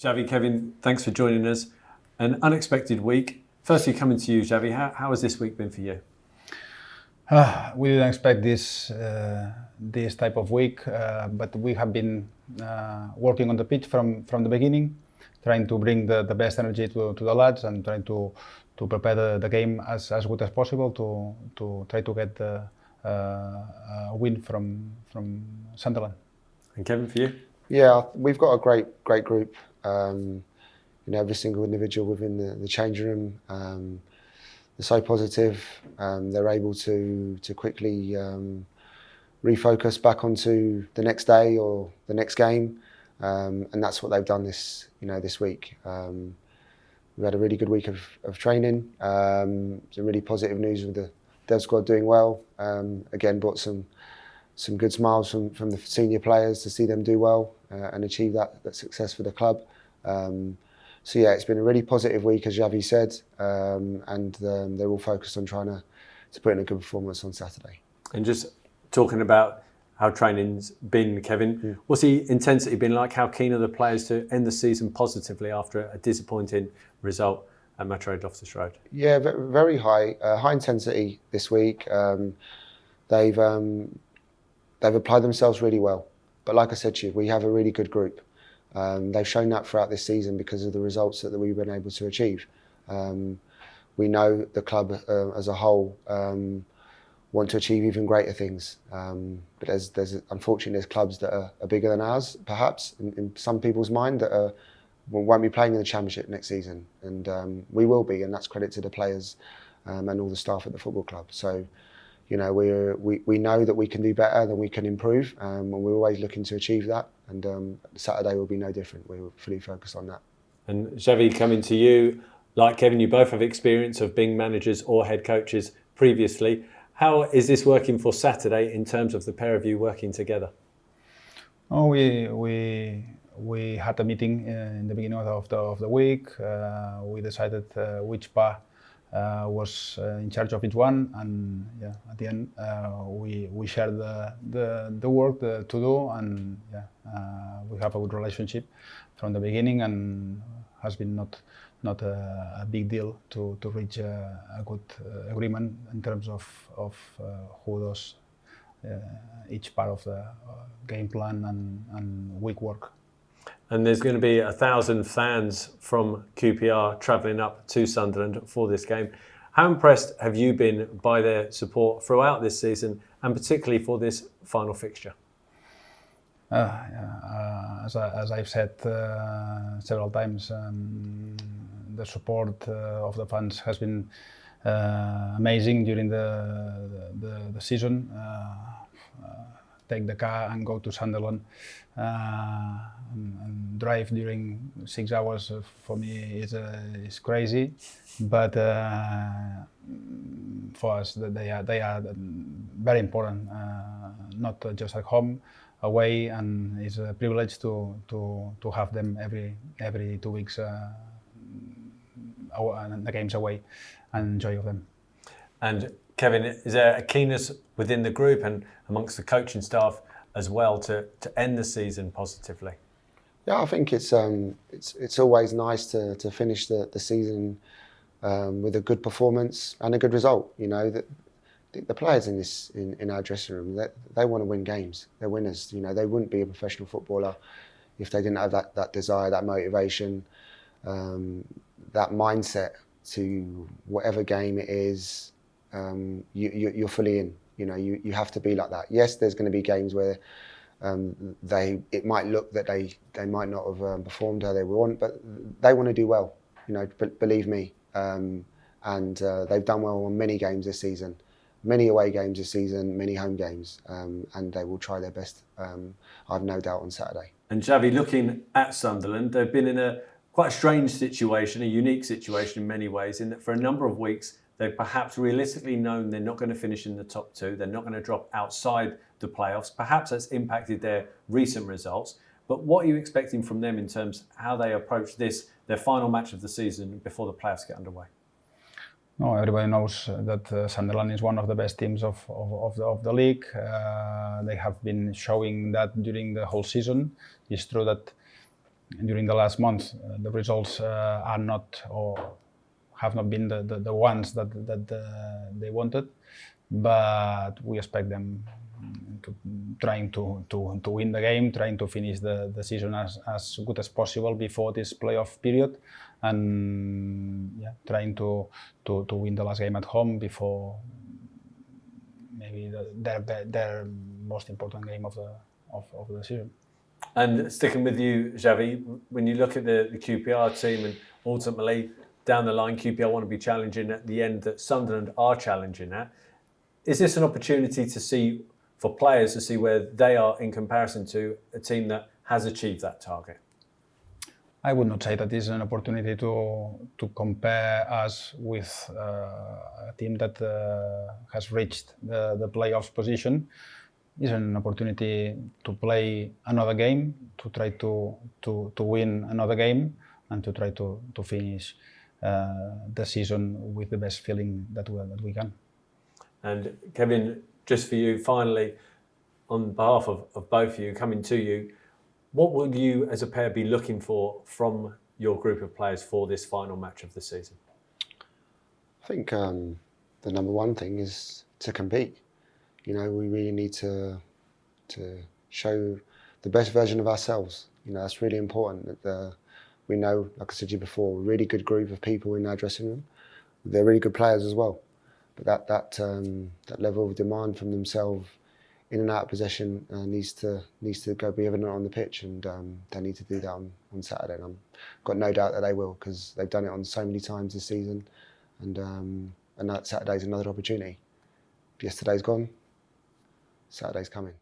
Xavi, Kevin, thanks for joining us. An unexpected week. Firstly, coming to you, Xavi, how has this week been for you? We didn't expect this type of week, but we have been working on the pitch from the beginning, trying to bring the best energy to the lads and trying to prepare the game as good as possible to try to get a win from Sunderland. And Kevin, for you? Yeah, we've got a great group. Every single individual within the changing room, they're so positive. They're able to quickly refocus back onto the next day or the next game, and that's what they've done this week. We've had a really good week of training. Some really positive news with the dev squad doing well. Again, brought some good smiles from the senior players to see them do well and achieve that success for the club. So yeah, it's been a really positive week, as Xavi said, and they're all focused on trying to put in a good performance on Saturday. And just talking about how training's been, Kevin, what's the intensity been like? How keen are the players to end the season positively after a disappointing result at Metro Loftus Road? Yeah, very high intensity this week. They've applied themselves really well. But like I said to you, we have a really good group. They've shown that throughout this season because of the results that we've been able to achieve. We know the club as a whole want to achieve even greater things. But unfortunately there's clubs that are bigger than ours, perhaps, in some people's mind, that won't be playing in the Championship next season. And we will be, and that's credit to the players and all the staff at the football club. So, we know that we can do better, that we can improve, and we're always looking to achieve that. And Saturday will be no different. We're fully focused on that. And Xavi, coming to you, like Kevin, you both have experience of being managers or head coaches previously. How is this working for Saturday in terms of the pair of you working together? Oh, we had a meeting in the beginning of the week. We decided which pair was in charge of each one, and at the end we shared the work to do, and we have a good relationship from the beginning, and has been not a big deal to reach a good agreement in terms of who does each part of the game plan and week work. And there's going to be 1,000 fans from QPR travelling up to Sunderland for this game. How impressed have you been by their support throughout this season, and particularly for this final fixture? As I've said several times, the support of the fans has been amazing during the season. Take the car and go to Sunderland and drive during 6 hours for me is crazy, but for us they are very important, not just at home, away, and it's a privilege to have them every 2 weeks the games away and enjoy them. And Kevin, is there a keenness within the group and amongst the coaching staff as well to end the season positively? Yeah, I think it's always nice to finish the season with a good performance and a good result. The players in our dressing room, they want to win games. They're winners. They wouldn't be a professional footballer if they didn't have that desire, that motivation, that mindset to whatever game it is. You're fully in. You have to be like that. Yes, there's going to be games where it might look that they might not have performed how they want, but they want to do well. Believe me, and they've done well on many games this season, many away games this season, many home games, and they will try their best. I've no doubt on Saturday. And Xavi, looking at Sunderland, they've been in quite a strange situation, a unique situation in many ways, in that for a number of weeks they've perhaps realistically known they're not going to finish in the top two, they're not going to drop outside the playoffs. Perhaps that's impacted their recent results. But what are you expecting from them in terms of how they approach their final match of the season before the playoffs get underway? No, everybody knows that Sunderland is one of the best teams of the league. They have been showing that during the whole season. It's true that during the last month, the results are not or have not been the ones that they wanted, but we expect them trying to win the game, trying to finish the season as good as possible before this playoff period, and trying to win the last game at home before maybe their most important game of the season. And sticking with you, Xavi, when you look at the QPR team, and ultimately down the line, QPR want to be challenging at the end that Sunderland are challenging at. Is this an opportunity to see, for players to see where they are in comparison to a team that has achieved that target? I would not say that this is an opportunity to compare us with a team that has reached the playoffs position. It's an opportunity to play another game, to try to win another game, and to try to finish the season with the best feeling that we can. And Kevin, just for you, finally, on behalf of both of you, coming to you, what will you as a pair be looking for from your group of players for this final match of the season? I think the number one thing is to compete. You know, we really need to show the best version of ourselves. You know, that's really important. That we know, like I said to you before, a really good group of people in our dressing room. They're really good players as well. But that level of demand from themselves in and out of possession needs to go be evident on the pitch, and they need to do that on Saturday. And I've got no doubt that they will, because they've done it on so many times this season, and that Saturday's another opportunity. If yesterday's gone, Saturday's coming.